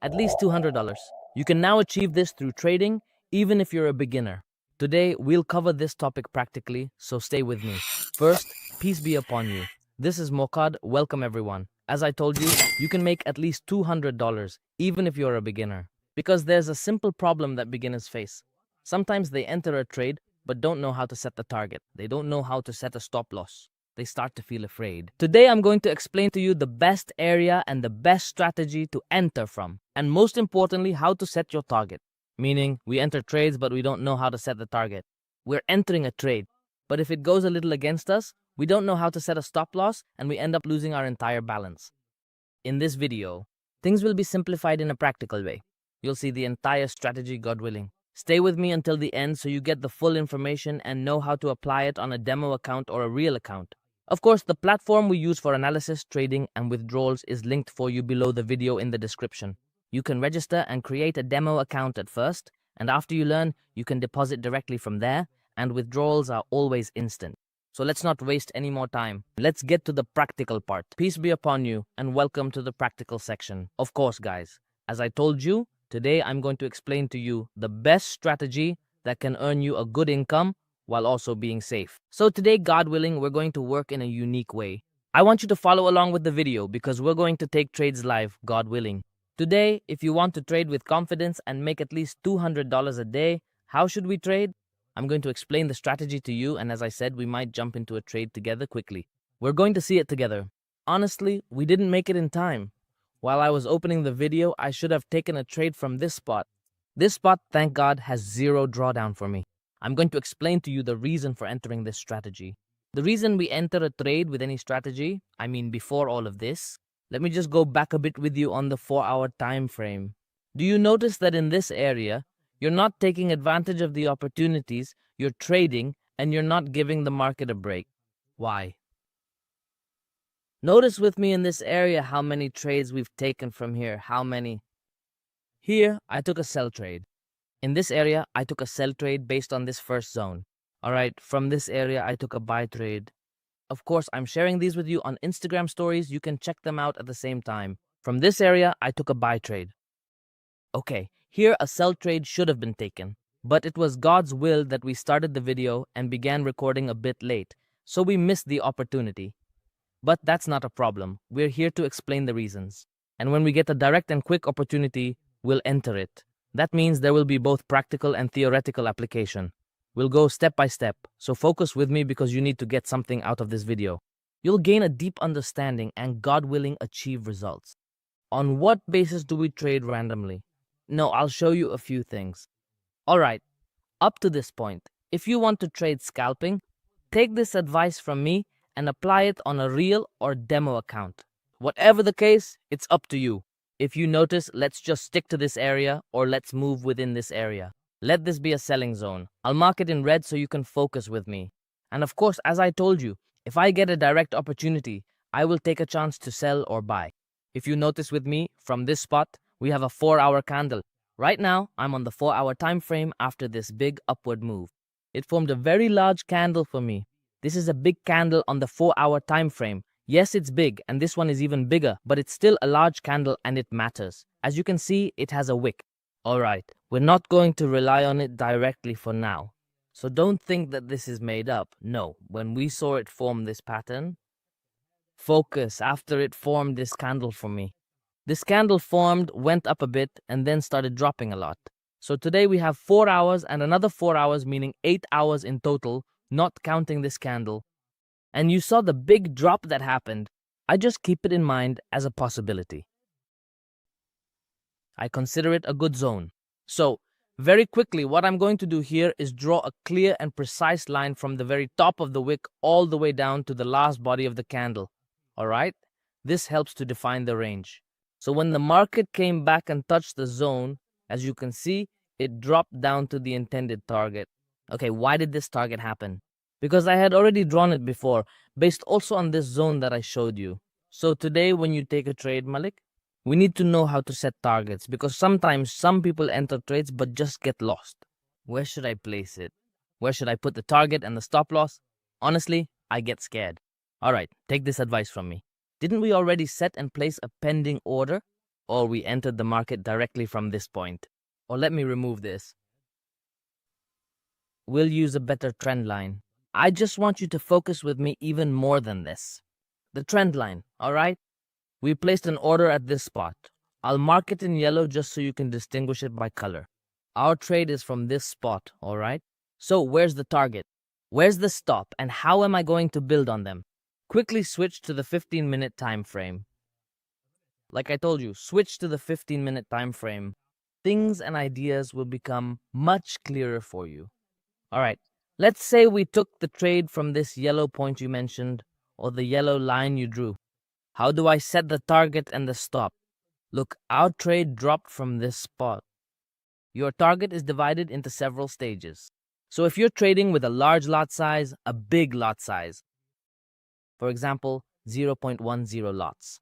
at least $200. You can now achieve this through trading, even if you're a beginner. Today, we'll cover this topic practically, so stay with me. First, peace be upon you. This is Mokad. Welcome, everyone. As I told you, you can make at least $200, even if you're a beginner. Because there's a simple problem that beginners face. Sometimes they enter a trade, but don't know how to set the target. They don't know how to set a stop loss. They start to feel afraid. Today, I'm going to explain to you the best area and the best strategy to enter from. And most importantly, how to set your target. Meaning, we enter trades, but we don't know how to set the target. We're entering a trade, but if it goes a little against us, we don't know how to set a stop loss, and we end up losing our entire balance. In this video, things will be simplified in a practical way. You'll see the entire strategy, God willing. Stay with me until the end so you get the full information and know how to apply it on a demo account or a real account. Of course, the platform we use for analysis, trading, and withdrawals is linked for you below the video in the description. You can register and create a demo account at first, and after you learn, you can deposit directly from there, and withdrawals are always instant. So let's not waste any more time. Let's get to the practical part. Peace be upon you, and welcome to the practical section. Of course, guys, as I told you, today I'm going to explain to you the best strategy that can earn you a good income while also being safe. So today, God willing, we're going to work in a unique way. I want you to follow along with the video because we're going to take trades live, God willing. Today, if you want to trade with confidence and make at least $200 a day, how should we trade? I'm going to explain the strategy to you, and as I said, we might jump into a trade together quickly. We're going to see it together. Honestly, we didn't make it in time. While I was opening the video, I should have taken a trade from this spot. This spot, thank God, has zero drawdown for me. I'm going to explain to you the reason for entering this strategy. The reason we enter a trade with any strategy, I mean before all of this, let me just go back a bit with you on the 4-hour time frame. Do you notice that in this area, you're not taking advantage of the opportunities, you're trading, and you're not giving the market a break? Why? Notice with me in this area how many trades we've taken from here. How many? Here, I took a sell trade. In this area, I took a sell trade based on this first zone. Alright, from this area, I took a buy trade. Of course, I'm sharing these with you on Instagram stories. You can check them out at the same time. From this area, I took a buy trade. Okay, here a sell trade should have been taken. But it was God's will that we started the video and began recording a bit late. So we missed the opportunity. But that's not a problem. We're here to explain the reasons. And when we get a direct and quick opportunity, we'll enter it. That means there will be both practical and theoretical application. We'll go step by step, so focus with me because you need to get something out of this video. You'll gain a deep understanding and, God willing, achieve results. On what basis do we trade randomly? No, I'll show you a few things. Alright, up to this point, if you want to trade scalping, take this advice from me and apply it on a real or demo account. Whatever the case, it's up to you. If you notice, let's just stick to this area or let's move within this area. Let this be a selling zone. I'll mark it in red so you can focus with me. And of course, as I told you, if I get a direct opportunity, I will take a chance to sell or buy. If you notice with me, from this spot, we have a 4-hour candle. Right now, I'm on the 4-hour time frame after this big upward move. It formed a very large candle for me. This is a big candle on the 4-hour time frame. Yes, it's big, and this one is even bigger, but it's still a large candle and it matters. As you can see, it has a wick. Alright, we're not going to rely on it directly for now. So don't think that this is made up. No, when we saw it form this pattern, focus after it formed this candle for me. This candle formed, went up a bit, and then started dropping a lot. So today we have 4 hours and another 4 hours, meaning 8 hours in total, not counting this candle. And you saw the big drop that happened. I just keep it in mind as a possibility. I consider it a good zone. So, very quickly, what I'm going to do here is draw a clear and precise line from the very top of the wick all the way down to the last body of the candle. Alright? This helps to define the range. So when the market came back and touched the zone, as you can see, it dropped down to the intended target. Okay, why did this target happen? Because I had already drawn it before, based also on this zone that I showed you. So today when you take a trade, Malik, we need to know how to set targets because sometimes some people enter trades but just get lost. Where should I place it? Where should I put the target and the stop loss? Honestly, I get scared. Alright, take this advice from me. Didn't we already set and place a pending order? or we entered the market directly from this point. Or let me remove this. We'll use a better trend line. I just want you to focus with me even more than this. The trend line, all right? We placed an order at this spot. I'll mark it in yellow just so you can distinguish it by color. Our trade is from this spot, all right? So where's the target? Where's the stop? And how am I going to build on them? Quickly switch to the 15-minute time frame. Like I told you, switch to the 15-minute time frame. Things and ideas will become much clearer for you. All right, let's say we took the trade from this yellow point you mentioned, or the yellow line you drew. How do I set the target and the stop? Look, our trade dropped from this spot. Your target is divided into several stages. So if you're trading with a large lot size, a big lot size, for example, 0.10 lots.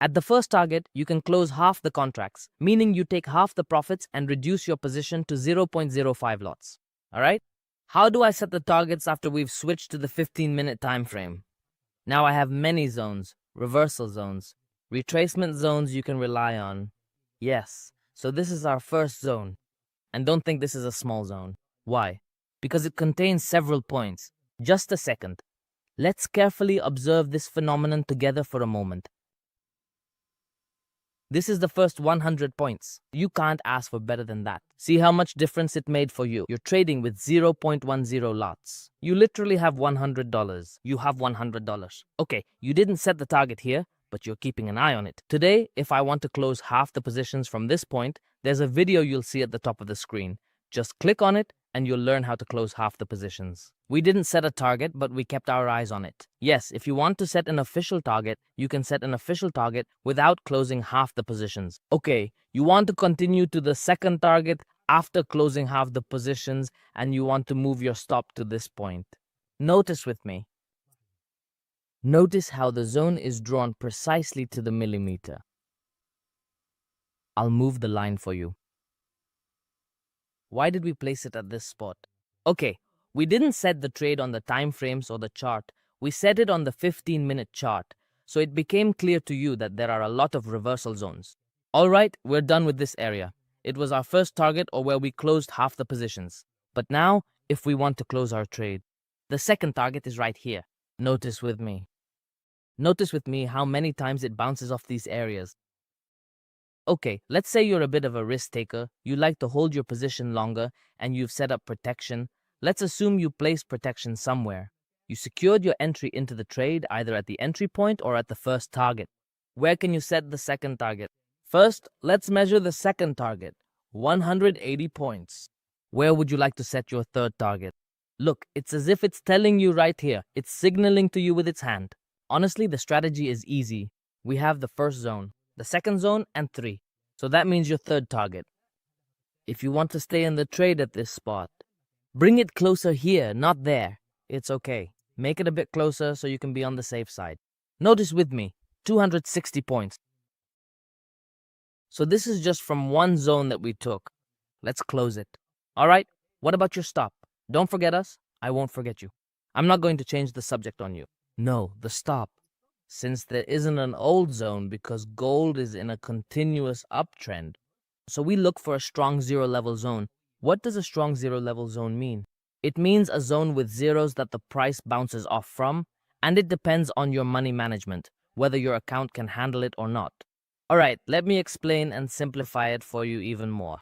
At the first target, you can close half the contracts, meaning you take half the profits and reduce your position to 0.05 lots. All right? How do I set the targets after we've switched to the 15-minute time frame? Now I have many zones, reversal zones, retracement zones you can rely on. Yes, so this is our first zone. And don't think this is a small zone. Why? Because it contains several points. Just a second. Let's carefully observe this phenomenon together for a moment. This is the first 100 points. You can't ask for better than that. See how much difference it made for you. You're trading with 0.10 lots. You literally have $100. You have $100. Okay, you didn't set the target here, but you're keeping an eye on it. Today, if I want to close half the positions from this point, there's a video you'll see at the top of the screen. Just click on it and you'll learn how to close half the positions. We didn't set a target, but we kept our eyes on it. Yes, if you want to set an official target, you can set an official target without closing half the positions. Okay, you want to continue to the second target after closing half the positions and you want to move your stop to this point. Notice with me. Notice how the zone is drawn precisely to the millimeter. I'll move the line for you. Why did we place it at this spot? Okay, we didn't set the trade on the time frames or the chart. We set it on the 15-minute chart, so it became clear to you that there are a lot of reversal zones. All right, we're done with this area. It was our first target or where we closed half the positions. But now, if we want to close our trade, the second target is right here. Notice with me. Notice with me how many times it bounces off these areas. Okay, let's say you're a bit of a risk taker, you like to hold your position longer, and you've set up protection. Let's assume you placed protection somewhere. You secured your entry into the trade either at the entry point or at the first target. Where can you set the second target? First, let's measure the second target, 180 points. Where would you like to set your third target? Look, it's as if it's telling you right here. It's signaling to you with its hand. Honestly, the strategy is easy. We have the first zone, the second zone, and 3. So that means your third target. If you want to stay in the trade at this spot, bring it closer here, not there. It's okay. Make it a bit closer so you can be on the safe side. Notice with me, 260 points. So this is just from one zone that we took. Let's close it. All right, what about your stop? Don't forget us. I won't forget you. I'm not going to change the subject on you. No, the stop. Since there isn't an old zone because gold is in a continuous uptrend. So we look for a strong zero level zone. What does a strong zero level zone mean? It means a zone with zeros that the price bounces off from, and it depends on your money management, whether your account can handle it or not. All right, let me explain and simplify it for you even more.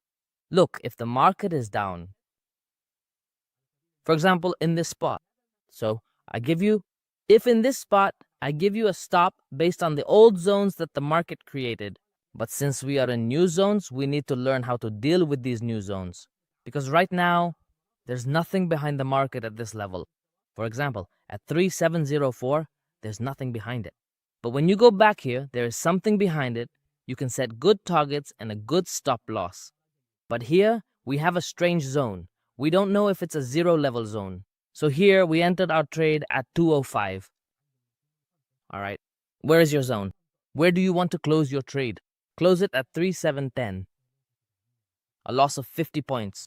Look, if the market is down, for example, in this spot, so if in this spot, I give you a stop based on the old zones that the market created. But since we are in new zones, we need to learn how to deal with these new zones. Because right now, there's nothing behind the market at this level. For example, at 3704, there's nothing behind it. But when you go back here, there is something behind it. You can set good targets and a good stop loss. But here, we have a strange zone. We don't know if it's a zero level zone. So here, we entered our trade at 205. All right, where is your zone? Where do you want to close your trade? Close it at 3710. A loss of 50 points.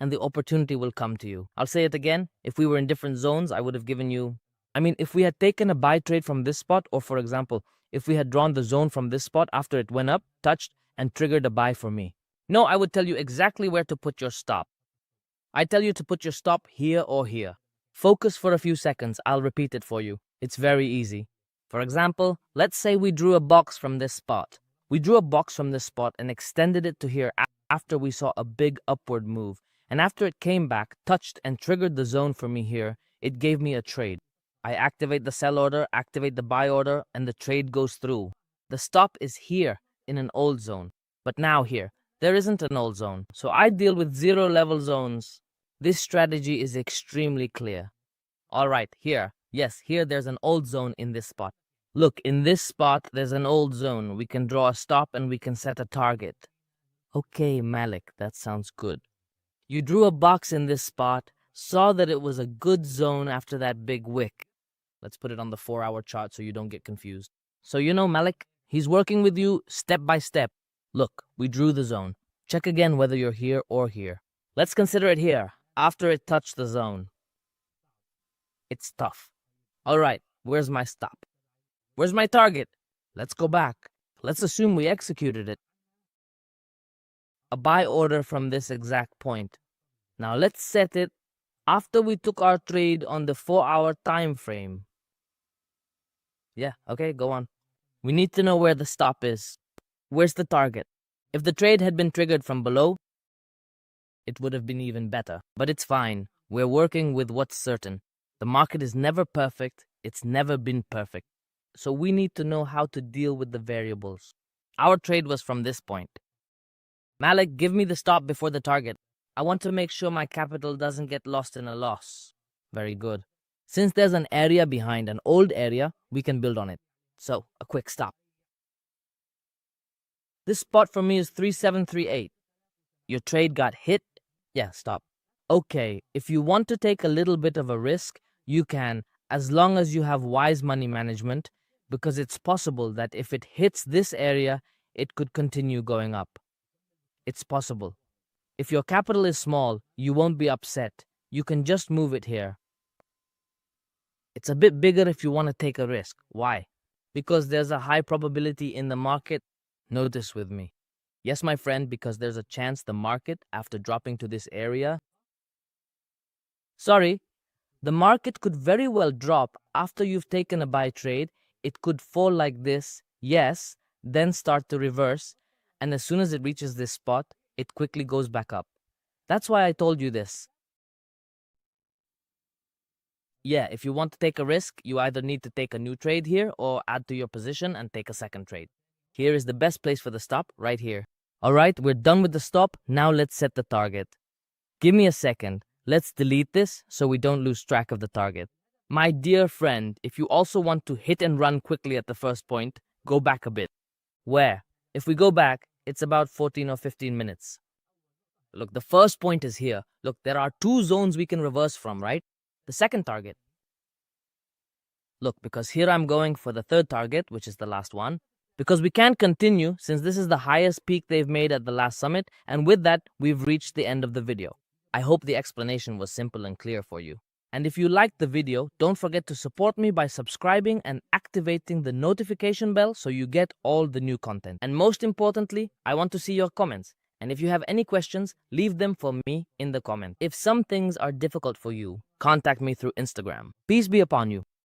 And the opportunity will come to you. I'll say it again. If we were in different zones, I would have given you... if we had taken a buy trade from this spot, or for example, if we had drawn the zone from this spot after it went up, touched, and triggered a buy for me. No, I would tell you exactly where to put your stop. I tell you to put your stop here or here. Focus for a few seconds. I'll repeat it for you. It's very easy. For example, let's say we drew a box from this spot. We drew a box from this spot and extended it to here after we saw a big upward move. And after it came back, touched, and triggered the zone for me here, it gave me a trade. I activate the sell order, activate the buy order, and the trade goes through. The stop is here in an old zone. But now here, there isn't an old zone. So I deal with zero level zones. This strategy is extremely clear. All right, here. Yes, here there's an old zone in this spot. Look, in this spot, there's an old zone. We can draw a stop and we can set a target. Okay, Malik, that sounds good. You drew a box in this spot, saw that it was a good zone after that big wick. Let's put it on the 4-hour chart so you don't get confused. So you know Malik, he's working with you step by step. Look, we drew the zone. Check again whether you're here or here. Let's consider it here, after it touched the zone. It's tough. All right, where's my stop? Where's my target? Let's go back. Let's assume we executed it. A buy order from this exact point. Now let's set it after we took our trade on the 4-hour time frame. Yeah, okay, go on. We need to know where the stop is. Where's the target? If the trade had been triggered from below, it would have been even better. But it's fine. We're working with what's certain. The market is never perfect. It's never been perfect. So we need to know how to deal with the variables. Our trade was from this point. Malik, give me the stop before the target. I want to make sure my capital doesn't get lost in a loss. Very good. Since there's an area behind an old area, we can build on it. So, a quick stop. This spot for me is 3738. Your trade got hit? Yeah, stop. Okay, if you want to take a little bit of a risk, you can, as long as you have wise money management, because it's possible that if it hits this area, it could continue going up. It's possible. If your capital is small, you won't be upset. You can just move it here. It's a bit bigger if you want to take a risk. Why? Because there's a high probability in the market. Notice with me. Yes, my friend, because there's a chance the market, after dropping to this area, the market could very well drop after you've taken a buy trade. It could fall like this, yes, then start to reverse, and as soon as it reaches this spot, it quickly goes back up. That's why I told you this. Yeah, if you want to take a risk, you either need to take a new trade here or add to your position and take a second trade. Here is the best place for the stop, right here. All right, we're done with the stop. Now let's set the target. Give me a second. Let's delete this so we don't lose track of the target. My dear friend, if you also want to hit and run quickly at the first point, go back a bit. Where? If we go back, it's about 14 or 15 minutes. Look, the first point is here. Look, there are 2 zones we can reverse from, right? The second target. Look, because here I'm going for the third target, which is the last one. Because we can't continue since this is the highest peak they've made at the last summit, and with that, we've reached the end of the video. I hope the explanation was simple and clear for you. And if you liked the video, don't forget to support me by subscribing and activating the notification bell so you get all the new content. And most importantly, I want to see your comments. And if you have any questions, leave them for me in the comments. If some things are difficult for you, contact me through Instagram. Peace be upon you.